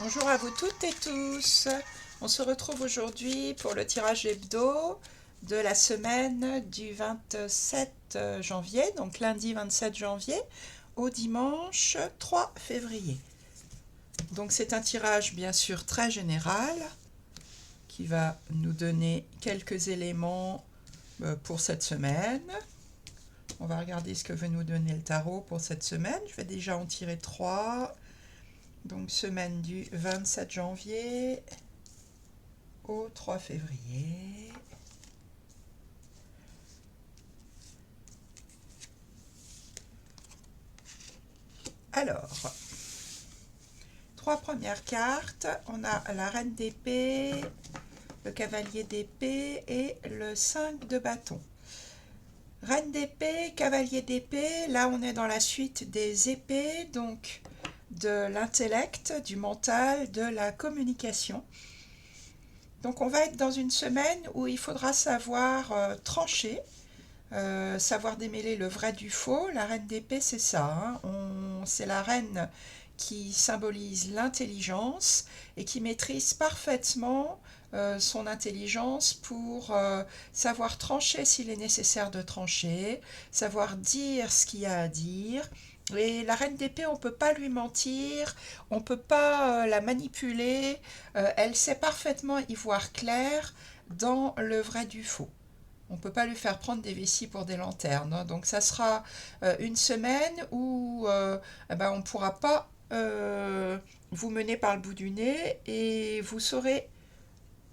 Bonjour à vous toutes et tous. On se retrouve aujourd'hui pour le tirage hebdo de la semaine du 27 janvier, donc lundi 27 janvier, au dimanche 3 février. Donc c'est un tirage bien sûr très général qui va nous donner quelques éléments pour cette semaine. On va regarder ce que veut nous donner le tarot pour cette semaine. Je vais déjà en tirer 3. Donc semaine du 27 janvier au 3 février. Alors, trois premières cartes, on a la reine d'épée, le cavalier d'épée et le 5 de bâton. Reine d'épée, cavalier d'épée, là on est dans la suite des épées, donc de l'intellect, du mental, de la communication. Donc on va être dans une semaine où il faudra savoir trancher, savoir démêler le vrai du faux. La reine d'épée, c'est ça, hein. C'est la reine qui symbolise l'intelligence et qui maîtrise parfaitement son intelligence pour savoir trancher s'il est nécessaire de trancher, savoir dire ce qu'il y a à dire. Et la reine d'épée, on ne peut pas lui mentir, on ne peut pas la manipuler, elle sait parfaitement y voir clair dans le vrai du faux. On ne peut pas lui faire prendre des vessies pour des lanternes, hein. Donc ça sera une semaine où on ne pourra pas vous mener par le bout du nez et vous saurez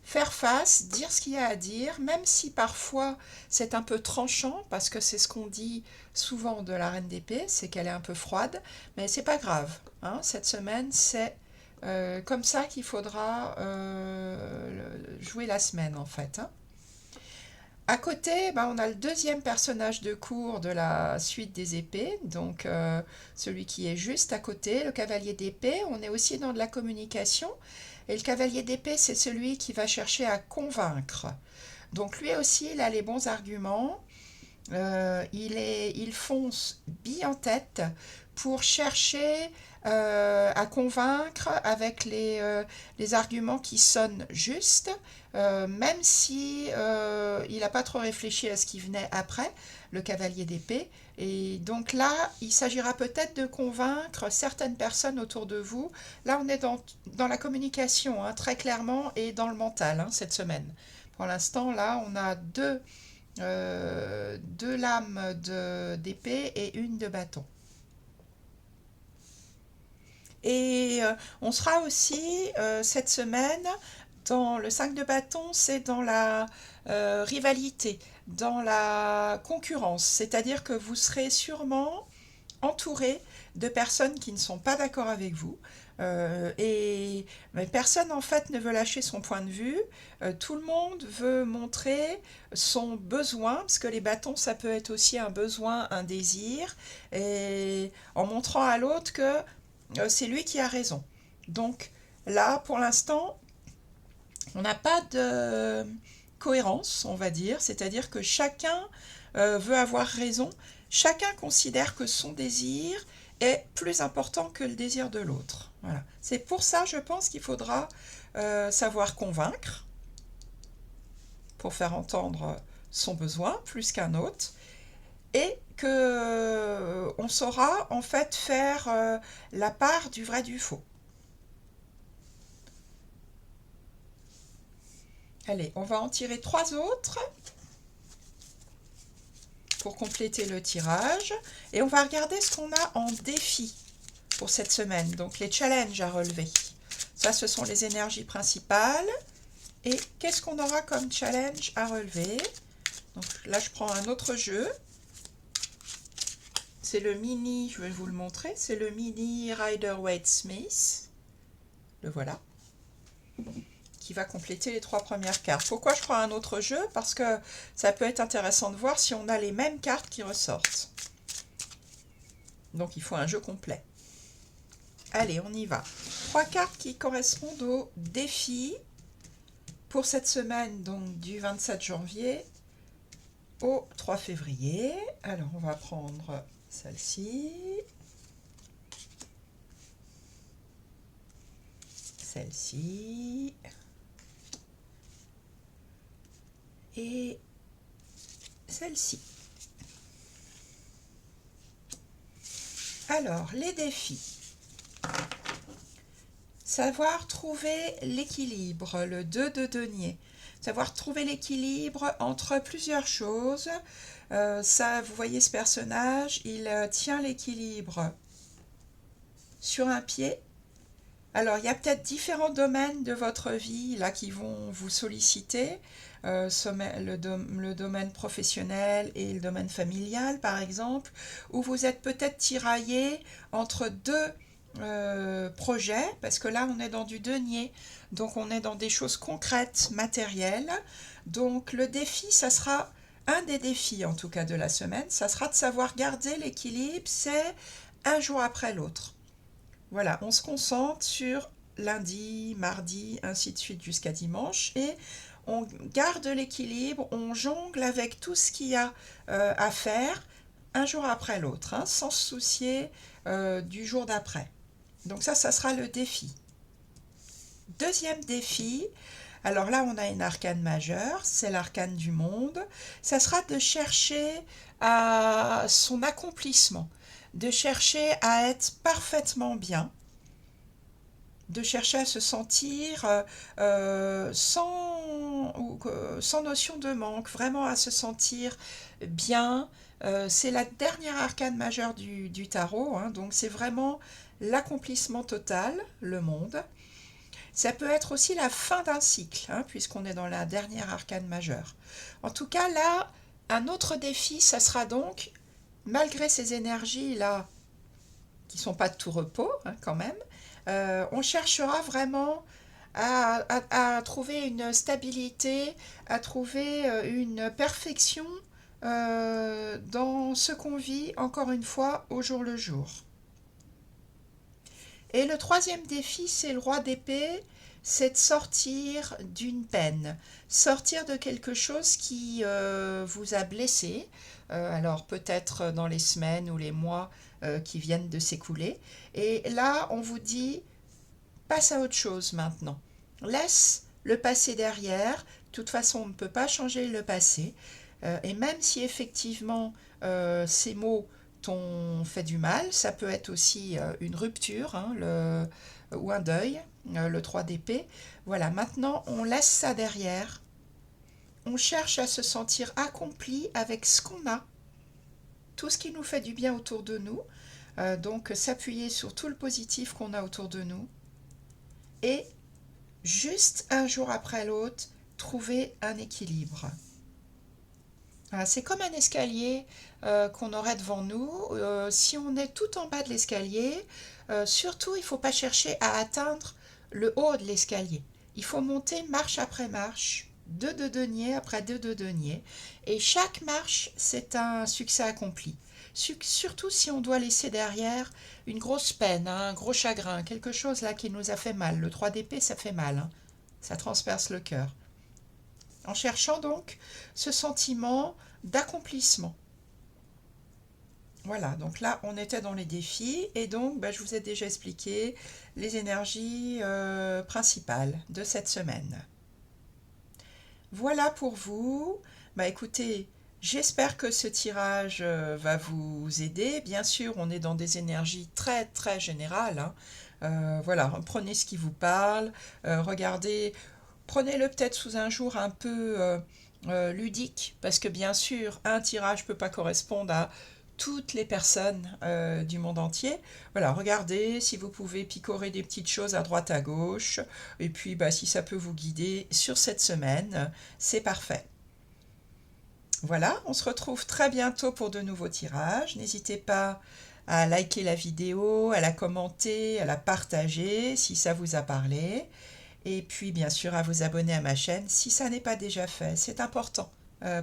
faire face, dire ce qu'il y a à dire, même si parfois c'est un peu tranchant, parce que c'est ce qu'on dit souvent de la reine d'épée, c'est qu'elle est un peu froide, mais c'est pas grave, hein. Cette semaine, c'est comme ça qu'il faudra jouer la semaine en fait, hein. À côté, on a le deuxième personnage de cour de la suite des épées, donc celui qui est juste à côté, le cavalier d'épée. On est aussi dans de la communication. Et le cavalier d'épée, c'est celui qui va chercher à convaincre. Donc lui aussi, il a les bons arguments. Il fonce bille en tête pour chercher à convaincre avec les arguments qui sonnent justes, même si il n'a pas trop réfléchi à ce qui venait après, le cavalier d'épée. Et donc là, il s'agira peut-être de convaincre certaines personnes autour de vous. Là, on est dans la communication, hein, très clairement, et dans le mental, hein, cette semaine. Pour l'instant, là, on a deux lames d'épée et une de bâton. Et on sera aussi cette semaine dans le 5 de bâton, c'est dans la rivalité, dans la concurrence. C'est-à-dire que vous serez sûrement entouré de personnes qui ne sont pas d'accord avec vous. Mais personne en fait ne veut lâcher son point de vue. Tout le monde veut montrer son besoin, parce que les bâtons, ça peut être aussi un besoin, un désir, et en montrant à l'autre que c'est lui qui a raison. Donc là, pour l'instant, on n'a pas de cohérence, on va dire, c'est-à-dire que chacun veut avoir raison, chacun considère que son désir est plus important que le désir de l'autre. Voilà. C'est pour ça, je pense, qu'il faudra savoir convaincre pour faire entendre son besoin plus qu'un autre, et que on saura en fait faire la part du vrai du faux. Allez, on va en tirer trois autres pour compléter le tirage. Et on va regarder ce qu'on a en défi pour cette semaine. Donc les challenges à relever. Ça, ce sont les énergies principales. Et qu'est-ce qu'on aura comme challenge à relever? Donc là, je prends un autre jeu. C'est le mini, je vais vous le montrer, c'est le mini Rider-Waite-Smith. Le voilà. Qui va compléter les trois premières cartes. Pourquoi je prends un autre jeu? Parce que ça peut être intéressant de voir si on a les mêmes cartes qui ressortent. Donc il faut un jeu complet. Allez, on y va. Trois cartes qui correspondent au défi pour cette semaine, donc du 27 janvier au 3 février. Alors on va prendre celle-ci. celle-ci et celle-ci. Alors, les défis. Savoir trouver l'équilibre, le 2 de denier. Savoir trouver l'équilibre entre plusieurs choses. Ça, vous voyez ce personnage, il tient l'équilibre sur un pied. Alors, il y a peut-être différents domaines de votre vie là qui vont vous solliciter. Le domaine professionnel et le domaine familial, par exemple, où vous êtes peut-être tiraillé entre deux projets, parce que là, on est dans du denier, donc on est dans des choses concrètes, matérielles. Donc, le défi, ça sera un des défis, en tout cas, de la semaine, ça sera de savoir garder l'équilibre, c'est un jour après l'autre. Voilà, on se concentre sur lundi, mardi, ainsi de suite jusqu'à dimanche et on garde l'équilibre, on jongle avec tout ce qu'il y a à faire un jour après l'autre, hein, sans se soucier du jour d'après. Donc ça sera le défi. Deuxième défi, alors là on a une arcane majeure, c'est l'arcane du monde, ça sera de chercher à son accomplissement, de chercher à être parfaitement bien, de chercher à se sentir sans notion de manque, vraiment à se sentir bien. C'est la dernière arcane majeure du tarot, hein, donc c'est vraiment l'accomplissement total, le monde. Ça peut être aussi la fin d'un cycle, hein, puisqu'on est dans la dernière arcane majeure. En tout cas, là, un autre défi, ça sera donc, malgré ces énergies-là, qui ne sont pas de tout repos, hein, quand même, on cherchera vraiment à trouver une stabilité, à trouver une perfection dans ce qu'on vit, encore une fois, au jour le jour. Et le troisième défi, c'est le roi d'épée, c'est de sortir d'une peine, sortir de quelque chose qui vous a blessé, alors peut-être dans les semaines ou les mois qui viennent de s'écouler. Et là, on vous dit, passe à autre chose maintenant. Laisse le passé derrière. De toute façon, on ne peut pas changer le passé. Et même si effectivement ces mots t'ont fait du mal, ça peut être aussi une rupture, hein, ou un deuil, le 3 d'épée. Voilà, maintenant on laisse ça derrière. On cherche à se sentir accompli avec ce qu'on a, tout ce qui nous fait du bien autour de nous. Donc s'appuyer sur tout le positif qu'on a autour de nous. Et juste un jour après l'autre, trouver un équilibre. C'est comme un escalier qu'on aurait devant nous. Si on est tout en bas de l'escalier, surtout il ne faut pas chercher à atteindre le haut de l'escalier. Il faut monter marche après marche, deux de denier après deux de denier. Et chaque marche, c'est un succès accompli. Surtout si on doit laisser derrière une grosse peine, hein, un gros chagrin, quelque chose là qui nous a fait mal. Le 3 d'épée, ça fait mal, hein. Ça transperce le cœur. En cherchant donc ce sentiment d'accomplissement. Voilà, donc là on était dans les défis et donc je vous ai déjà expliqué les énergies principales de cette semaine. Voilà pour vous. Écoutez, j'espère que ce tirage va vous aider. Bien sûr, on est dans des énergies très très générales, hein. Voilà, prenez ce qui vous parle, regardez. Prenez-le peut-être sous un jour un peu ludique, parce que bien sûr, un tirage ne peut pas correspondre à toutes les personnes du monde entier. Voilà, regardez si vous pouvez picorer des petites choses à droite à gauche, et puis si ça peut vous guider sur cette semaine, c'est parfait. Voilà, on se retrouve très bientôt pour de nouveaux tirages. N'hésitez pas à liker la vidéo, à la commenter, à la partager si ça vous a parlé. Et puis bien sûr à vous abonner à ma chaîne si ça n'est pas déjà fait. C'est important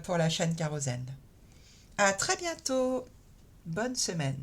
pour la chaîne Kérosène. À très bientôt. Bonne semaine.